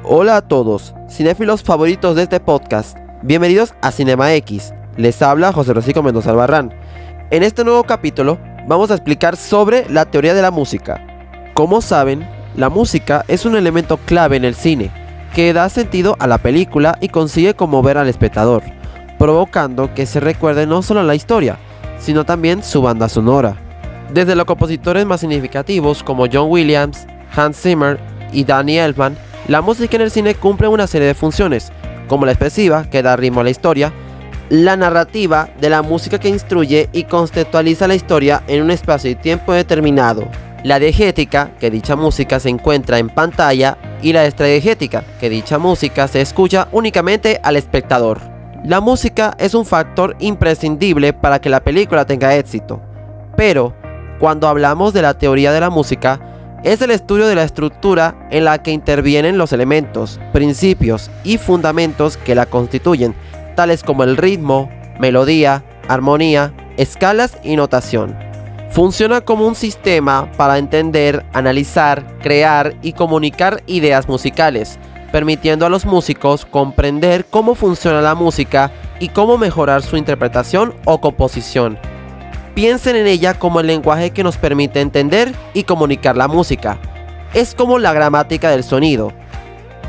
Hola a todos, cinéfilos favoritos de este podcast. Bienvenidos a Cinema X. Les habla José Rosico Mendoza Albarrán. En este nuevo capítulo vamos a explicar sobre la teoría de la música. Como saben, la música es un elemento clave en el cine, que da sentido a la película y consigue conmover al espectador, provocando que se recuerde no solo la historia, sino también su banda sonora. Desde los compositores más significativos como John Williams, Hans Zimmer y Danny Elfman, la música en el cine cumple una serie de funciones, como la expresiva, que da ritmo a la historia, la narrativa, de la música que instruye y contextualiza la historia en un espacio y tiempo determinado, la diegética, que dicha música se encuentra en pantalla, y la extradiegética, que dicha música se escucha únicamente al espectador. La música es un factor imprescindible para que la película tenga éxito, pero cuando hablamos de la teoría de la música, es el estudio de la estructura en la que intervienen los elementos, principios y fundamentos que la constituyen, tales como el ritmo, melodía, armonía, escalas y notación. Funciona como un sistema para entender, analizar, crear y comunicar ideas musicales, permitiendo a los músicos comprender cómo funciona la música y cómo mejorar su interpretación o composición. Piensen en ella como el lenguaje que nos permite entender y comunicar la música. Es como la gramática del sonido.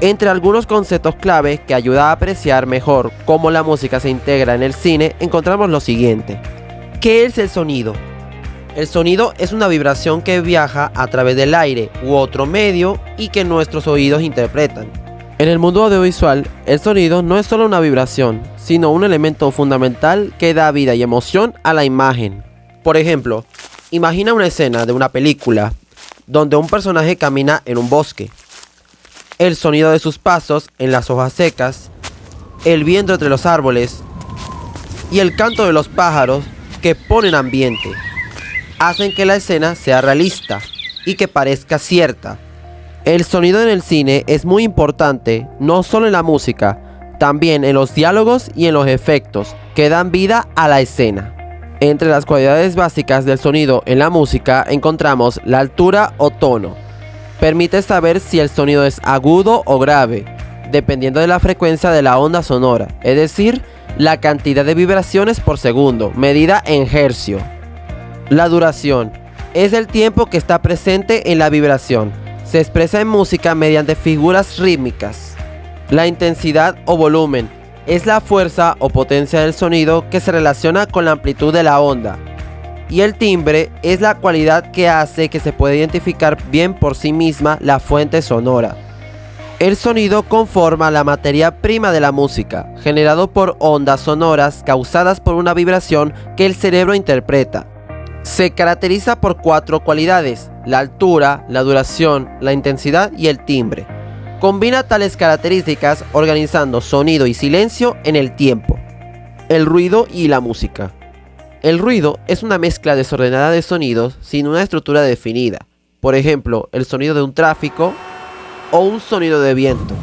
Entre algunos conceptos clave que ayuda a apreciar mejor cómo la música se integra en el cine, encontramos lo siguiente. ¿Qué es el sonido? El sonido es una vibración que viaja a través del aire u otro medio y que nuestros oídos interpretan. En el mundo audiovisual, el sonido no es solo una vibración, sino un elemento fundamental que da vida y emoción a la imagen. Por ejemplo, imagina una escena de una película donde un personaje camina en un bosque. El sonido de sus pasos en las hojas secas, el viento entre los árboles y el canto de los pájaros que ponen ambiente, hacen que la escena sea realista y que parezca cierta. El sonido en el cine es muy importante, no solo en la música, también en los diálogos y en los efectos que dan vida a la escena. Entre las cualidades básicas del sonido en la música encontramos la altura o tono. Permite saber si el sonido es agudo o grave, dependiendo de la frecuencia de la onda sonora, es decir, la cantidad de vibraciones por segundo, medida en hercio. La duración es el tiempo que está presente en la vibración. Se expresa en música mediante figuras rítmicas. La intensidad o volumen es la fuerza o potencia del sonido que se relaciona con la amplitud de la onda. Y el timbre es la cualidad que hace que se pueda identificar bien por sí misma la fuente sonora. El sonido conforma la materia prima de la música, generado por ondas sonoras causadas por una vibración que el cerebro interpreta. Se caracteriza por 4 cualidades: la altura, la duración, la intensidad y el timbre. Combina tales características organizando sonido y silencio en el tiempo. El ruido y la música. El ruido es una mezcla desordenada de sonidos sin una estructura definida. Por ejemplo, el sonido de un tráfico o un sonido de viento.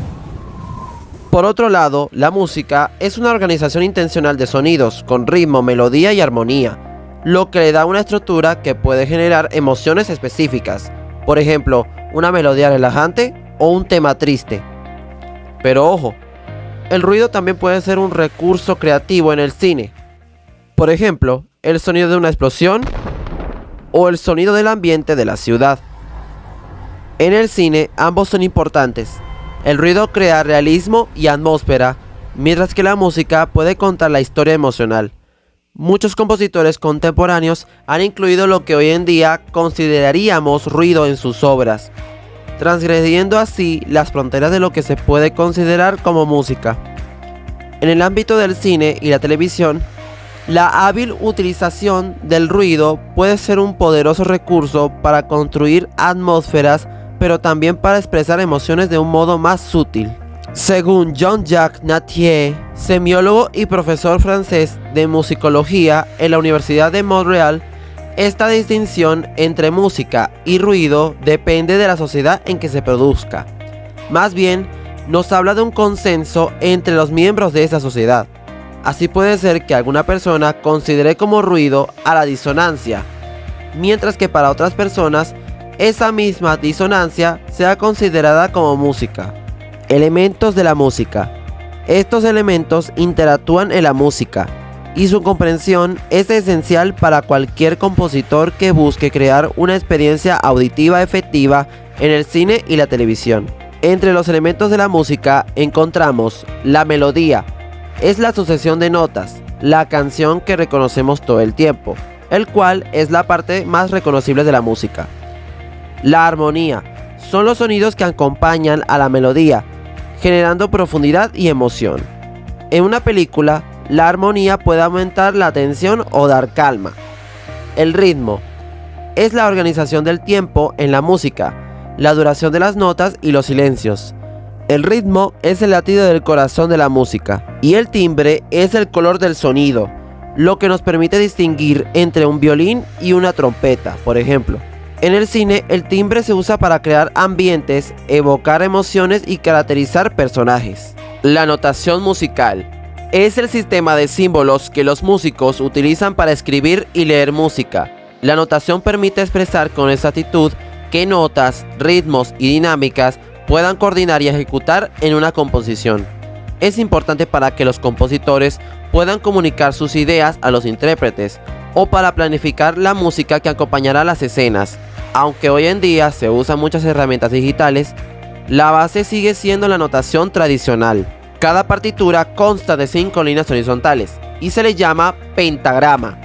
Por otro lado, la música es una organización intencional de sonidos con ritmo, melodía y armonía, lo que le da una estructura que puede generar emociones específicas. Por ejemplo, una melodía relajante o un tema triste. Pero ojo, el ruido también puede ser un recurso creativo en el cine. Por ejemplo, el sonido de una explosión o el sonido del ambiente de la ciudad. En el cine ambos son importantes. El ruido crea realismo y atmósfera, mientras que la música puede contar la historia emocional. Muchos compositores contemporáneos han incluido lo que hoy en día consideraríamos ruido en sus obras, transgrediendo así las fronteras de lo que se puede considerar como música. En el ámbito del cine y la televisión, la hábil utilización del ruido puede ser un poderoso recurso para construir atmósferas, pero también para expresar emociones de un modo más sutil. Según Jean-Jacques Nattier, semiólogo y profesor francés de musicología en la Universidad de Montreal, esta distinción entre música y ruido depende de la sociedad en que se produzca. Más bien, nos habla de un consenso entre los miembros de esa sociedad. Así puede ser que alguna persona considere como ruido a la disonancia, mientras que para otras personas esa misma disonancia sea considerada como música. Elementos de la música. Estos elementos interactúan en la música y su comprensión es esencial para cualquier compositor que busque crear una experiencia auditiva efectiva en el cine y la televisión. Entre los elementos de la música encontramos la melodía. Es la sucesión de notas, la canción que reconocemos todo el tiempo, el cual es la parte más reconocible de la música. La armonía. Son los sonidos que acompañan a la melodía, generando profundidad y emoción. En una película, la armonía puede aumentar la tensión o dar calma. El ritmo. Es la organización del tiempo en la música, la duración de las notas y los silencios. El ritmo es el latido del corazón de la música y el timbre es el color del sonido, lo que nos permite distinguir entre un violín y una trompeta, por ejemplo. En el cine, el timbre se usa para crear ambientes, evocar emociones y caracterizar personajes. La notación musical es el sistema de símbolos que los músicos utilizan para escribir y leer música. La notación permite expresar con exactitud qué notas, ritmos y dinámicas puedan coordinar y ejecutar en una composición. Es importante para que los compositores puedan comunicar sus ideas a los intérpretes o para planificar la música que acompañará las escenas. Aunque hoy en día se usan muchas herramientas digitales, la base sigue siendo la notación tradicional. Cada partitura consta de 5 líneas horizontales y se le llama pentagrama.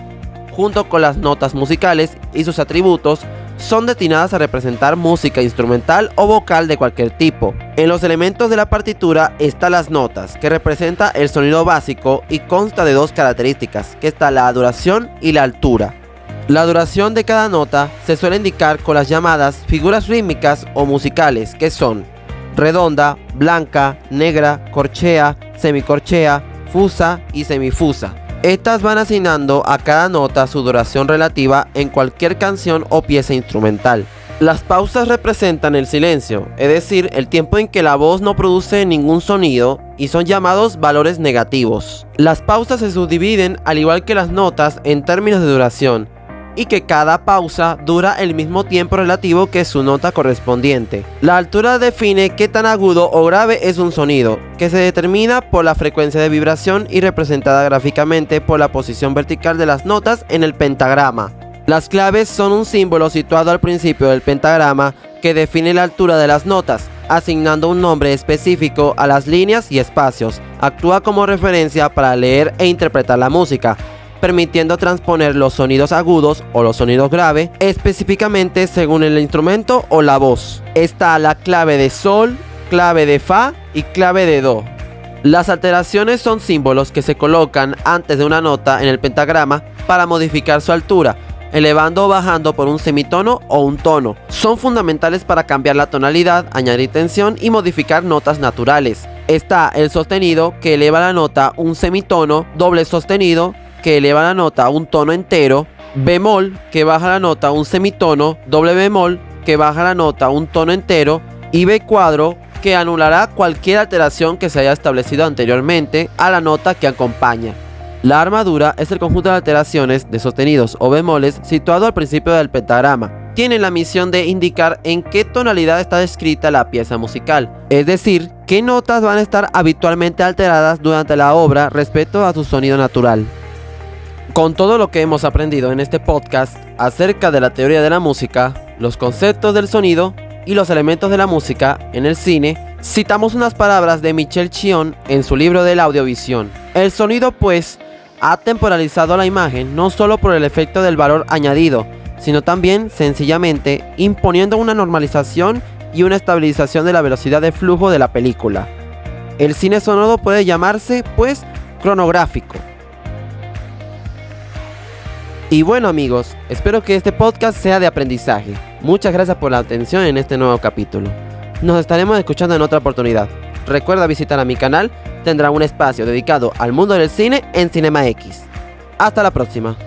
Junto con las notas musicales y sus atributos, son destinadas a representar música instrumental o vocal de cualquier tipo. En los elementos de la partitura están las notas, que representa el sonido básico y consta de 2 características, que está la duración y la altura. La duración de cada nota se suele indicar con las llamadas figuras rítmicas o musicales, que son redonda, blanca, negra, corchea, semicorchea, fusa y semifusa. Estas van asignando a cada nota su duración relativa en cualquier canción o pieza instrumental. Las pausas representan el silencio, es decir, el tiempo en que la voz no produce ningún sonido y son llamados valores negativos. Las pausas se subdividen al igual que las notas en términos de duración y que cada pausa dura el mismo tiempo relativo que su nota correspondiente. La altura define qué tan agudo o grave es un sonido, que se determina por la frecuencia de vibración y representada gráficamente por la posición vertical de las notas en el pentagrama. Las claves son un símbolo situado al principio del pentagrama que define la altura de las notas, asignando un nombre específico a las líneas y espacios. Actúa como referencia para leer e interpretar la música, permitiendo transponer los sonidos agudos o los sonidos graves, específicamente según el instrumento o la voz. Está la clave de sol, clave de fa y clave de do. Las alteraciones son símbolos que se colocan antes de una nota en el pentagrama para modificar su altura, elevando o bajando por un semitono o un tono. Son fundamentales para cambiar la tonalidad, añadir tensión y modificar notas naturales. Está el sostenido, que eleva la nota un semitono, doble sostenido, que eleva la nota a un tono entero, bemol, que baja la nota a un semitono, doble bemol, que baja la nota a un tono entero, y B cuadro, que anulará cualquier alteración que se haya establecido anteriormente a la nota que acompaña. La armadura es el conjunto de alteraciones de sostenidos o bemoles situado al principio del pentagrama. Tiene la misión de indicar en qué tonalidad está descrita la pieza musical, es decir, qué notas van a estar habitualmente alteradas durante la obra respecto a su sonido natural. Con todo lo que hemos aprendido en este podcast acerca de la teoría de la música, los conceptos del sonido y los elementos de la música en el cine, citamos unas palabras de Michel Chion en su libro de la audiovisión. El sonido, pues, ha temporalizado la imagen no solo por el efecto del valor añadido, sino también, sencillamente, imponiendo una normalización y una estabilización de la velocidad de flujo de la película. El cine sonoro puede llamarse, pues, cronográfico. Y bueno amigos, espero que este podcast sea de aprendizaje. Muchas gracias por la atención en este nuevo capítulo. Nos estaremos escuchando en otra oportunidad. Recuerda visitar a mi canal, tendrá un espacio dedicado al mundo del cine en Cinema X. Hasta la próxima.